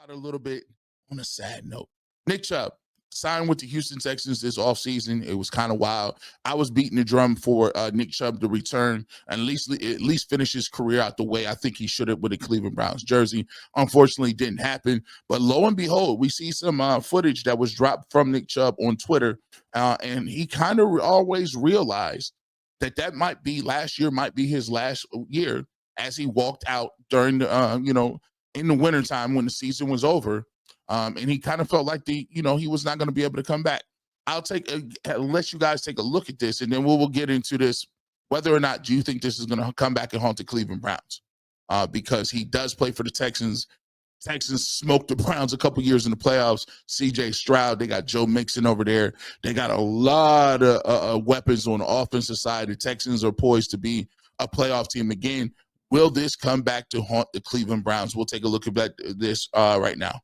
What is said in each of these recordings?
about it a little bit on a sad note. Nick Chubb signed with the Houston Texans this offseason. It was kind of wild. I was beating the drum for Nick Chubb to return and at least finish his career out the way I think he should have with a Cleveland Browns jersey. Unfortunately, didn't happen. But lo and behold, we see some footage that was dropped from Nick Chubb on Twitter, and he kind of always realized that might be last year, might be his last year, as he walked out during the in the wintertime when the season was over. And he kind of felt like he was not going to be able to come back. I'll let you guys take a look at this, and then we'll get into this, whether or not do you think this is going to come back and haunt the Cleveland Browns, because he does play for the Texans. Texans smoked the Browns a couple years in the playoffs. C.J. Stroud, they got Joe Mixon over there. They got a lot of weapons on the offensive side. The Texans are poised to be a playoff team again. Will this come back to haunt the Cleveland Browns? We'll take a look at this right now.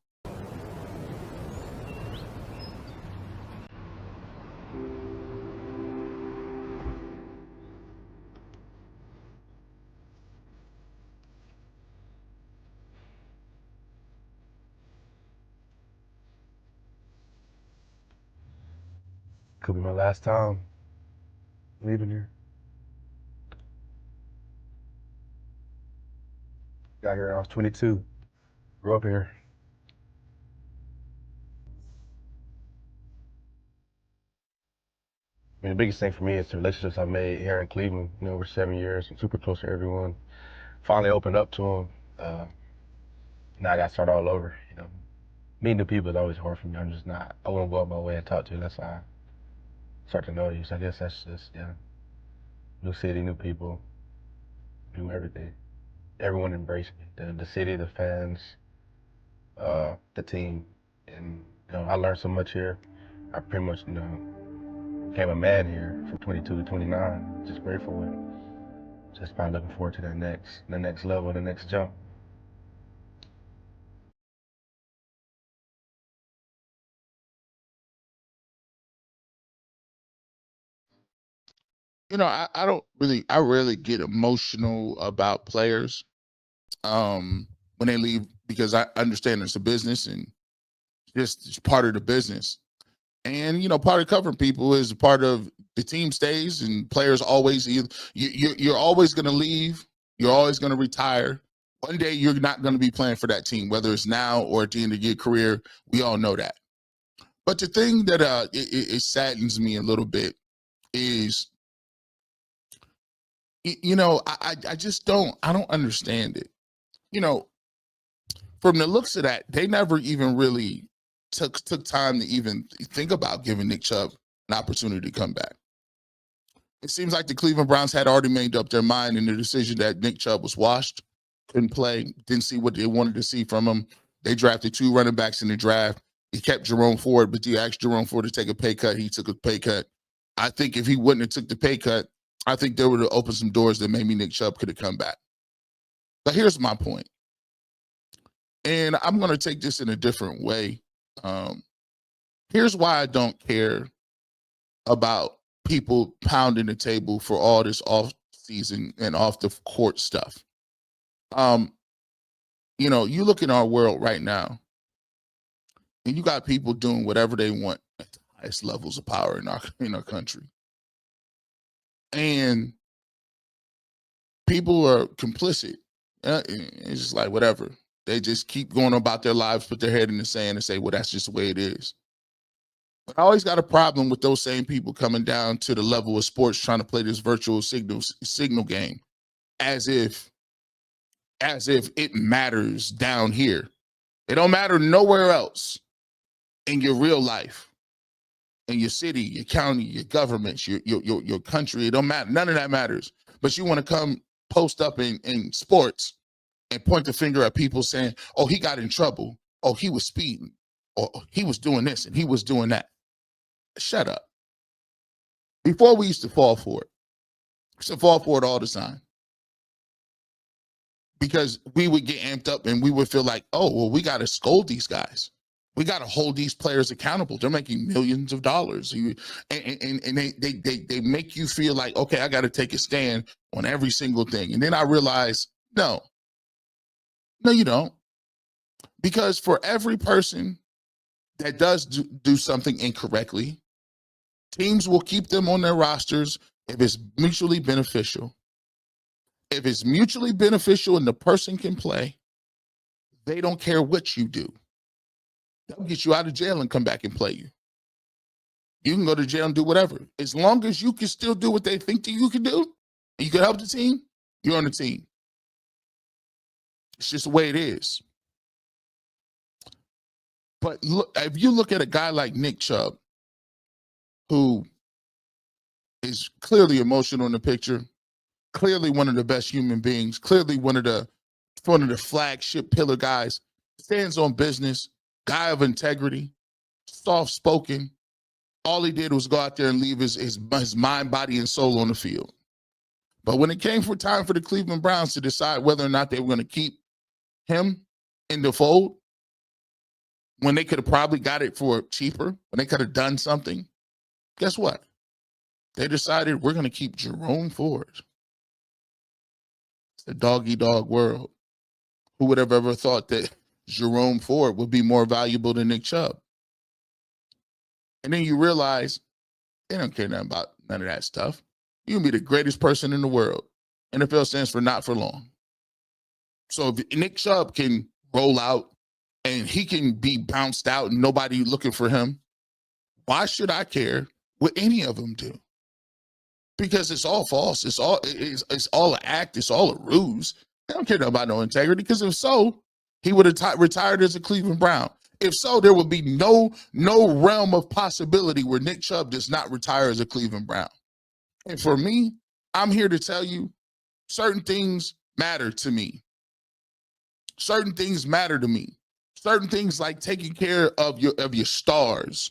Could be my last time leaving here. Got here when I was 22. Grew up here. I mean, the biggest thing for me is the relationships I've made here in Cleveland. Over 7 years. I'm super close to everyone. Finally opened up to them. Now I got to start all over. Meeting new people is always hard for me. I wouldn't go out my way and talk to you unless I start to know you. So I guess that's just, new city, new people, new everything. Everyone embraced me. The city, the fans, the team. And, I learned so much here. I pretty much, became a man here from 22 to 29. Just grateful and just probably looking forward to the next level, the next jump. I rarely get emotional about players when they leave, because I understand it's a business and just it's part of the business. And part of covering people is part of the team stays, and players always you're always going to leave, you're always going to retire. One day you're not going to be playing for that team, whether it's now or at the end of your career. We all know that. But the thing that it saddens me a little bit is, I just don't understand it. From the looks of that, they never even really took time to even think about giving Nick Chubb an opportunity to come back. It seems like the Cleveland Browns had already made up their mind in the decision that Nick Chubb was washed, couldn't play, didn't see what they wanted to see from him. They drafted 2 running backs in the draft. He kept Jerome Ford, but you asked Jerome Ford to take a pay cut. He took a pay cut. I think if he wouldn't have took the pay cut, I think they would have opened some doors that maybe Nick Chubb could have come back. But here's my point. And I'm going to take this in a different way. Here's why I don't care about people pounding the table for all this off-season and off-the-court stuff. You look in our world right now, and you got people doing whatever they want at the highest levels of power in our country. And people are complicit. It's just like whatever. They just keep going about their lives, put their head in the sand and say, well, that's just the way it is. But I always got a problem with those same people coming down to the level of sports trying to play this virtual signal game as if it matters down here. It don't matter nowhere else in your real life, in your city, your county, your governments, your country. It don't matter. None of that matters. But you want to come post up in sports and point the finger at people saying, oh, he got in trouble. Oh, he was speeding. Or he was doing this and he was doing that. Shut up. Before we used to fall for it. We used to fall for it all the time. Because we would get amped up and we would feel like, oh, well, we got to scold these guys. We got to hold these players accountable. They're making millions of dollars. And they make you feel like, okay, I got to take a stand on every single thing. And then I realized, no, you don't. Because for every person that does do something incorrectly, teams will keep them on their rosters if it's mutually beneficial. If it's mutually beneficial and the person can play, they don't care what you do. They'll get you out of jail and come back and play you. You can go to jail and do whatever. As long as you can still do what they think that you can do, and you can help the team, you're on the team. It's just the way it is. But look, if you look at a guy like Nick Chubb, who is clearly emotional in the picture, clearly one of the best human beings, clearly one of the flagship pillar guys, stands on business, guy of integrity, soft-spoken. All he did was go out there and leave his mind, body, and soul on the field. But when it came for time for the Cleveland Browns to decide whether or not they were going to keep him in the fold, when they could have probably got it for cheaper, when they could have done something, guess what? They decided we're going to keep Jerome Ford. It's a dog-eat-dog world. Who would have ever thought that Jerome Ford would be more valuable than Nick Chubb? And then you realize they don't care nothing about none of that stuff. You can be the greatest person in the world. NFL stands for not for long. So if Nick Chubb can roll out and he can be bounced out and nobody looking for him, why should I care what any of them do? Because it's all false. It's all an act. It's all a ruse. They don't care about no integrity, because if so, he would have retired as a Cleveland Brown. If so, there would be no realm of possibility where Nick Chubb does not retire as a Cleveland Brown. And for me, I'm here to tell you, certain things matter to me. Certain things matter to me. Certain things like taking care of your stars.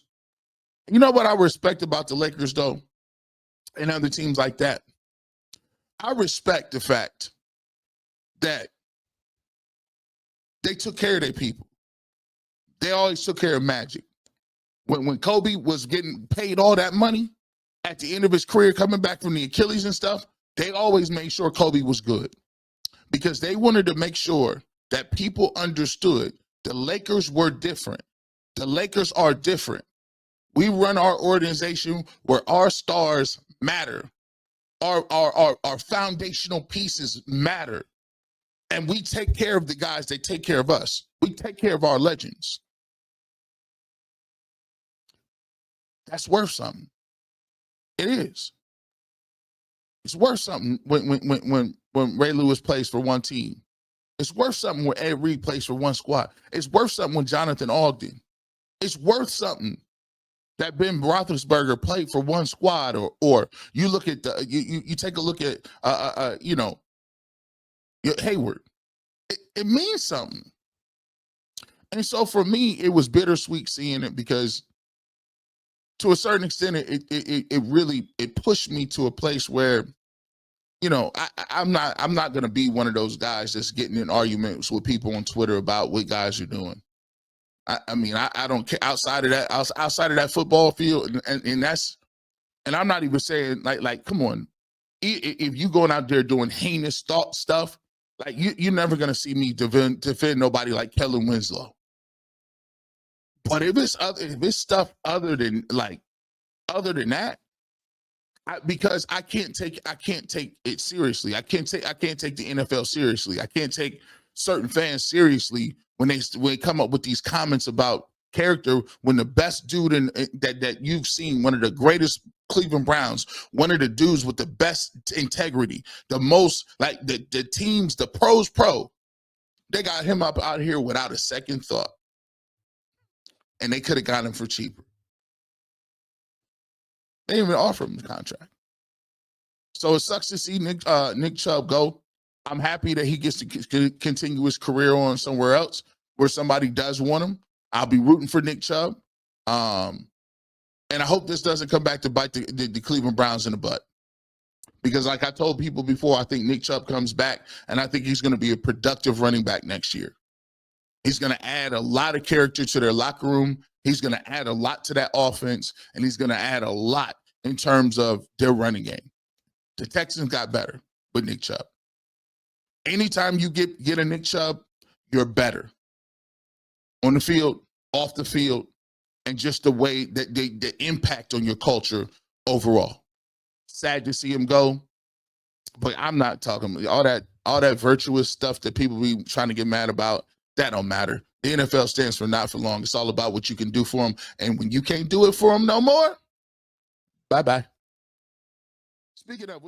You know what I respect about the Lakers, though, and other teams like that? I respect the fact that they took care of their people. They always took care of Magic. When Kobe was getting paid all that money at the end of his career, coming back from the Achilles and stuff, they always made sure Kobe was good, because they wanted to make sure that people understood the Lakers were different. The Lakers are different. We run our organization where our stars matter. Our foundational pieces matter. And we take care of the guys that take care of us. We take care of our legends. That's worth something. It is. It's worth something when Ray Lewis plays for one team. It's worth something when Ed Reed plays for one squad. It's worth something when Jonathan Ogden. It's worth something that Ben Roethlisberger played for one squad, or you look at you take a look at Hayward. It means something. And so for me, it was bittersweet seeing it, because to a certain extent, it really pushed me to a place where, I'm not going to be one of those guys that's getting in arguments with people on Twitter about what guys are doing. I don't care outside of that football field, and I'm not even saying like come on, if you going out there doing heinous stuff, like you're never going to see me defend nobody like Kellen Winslow. But if it's stuff other than that, because I can't take it seriously. I can't take the NFL seriously. I can't take certain fans seriously when they come up with these comments about character, when the best dude that you've seen, one of the greatest Cleveland Browns, one of the dudes with the best integrity, the most like the teams, the pros pro, they got him up out here without a second thought. And they could have got him for cheaper. They didn't even offer him the contract. So it sucks to see Nick Chubb go. I'm happy that he gets to continue his career on somewhere else where somebody does want him. I'll be rooting for Nick Chubb. And I hope this doesn't come back to bite the Cleveland Browns in the butt. Because like I told people before, I think Nick Chubb comes back, and I think he's going to be a productive running back next year. He's going to add a lot of character to their locker room. He's going to add a lot to that offense, and he's going to add a lot in terms of their running game. The Texans got better with Nick Chubb. Anytime you get a Nick Chubb, you're better. on the field, off the field, and just the way that the impact on your culture overall. Sad to see him go, but I'm not talking all that virtuous stuff that people be trying to get mad about. That don't matter. The NFL stands for not for long. It's all about what you can do for them, and when you can't do it for them no more, bye bye. Speaking of.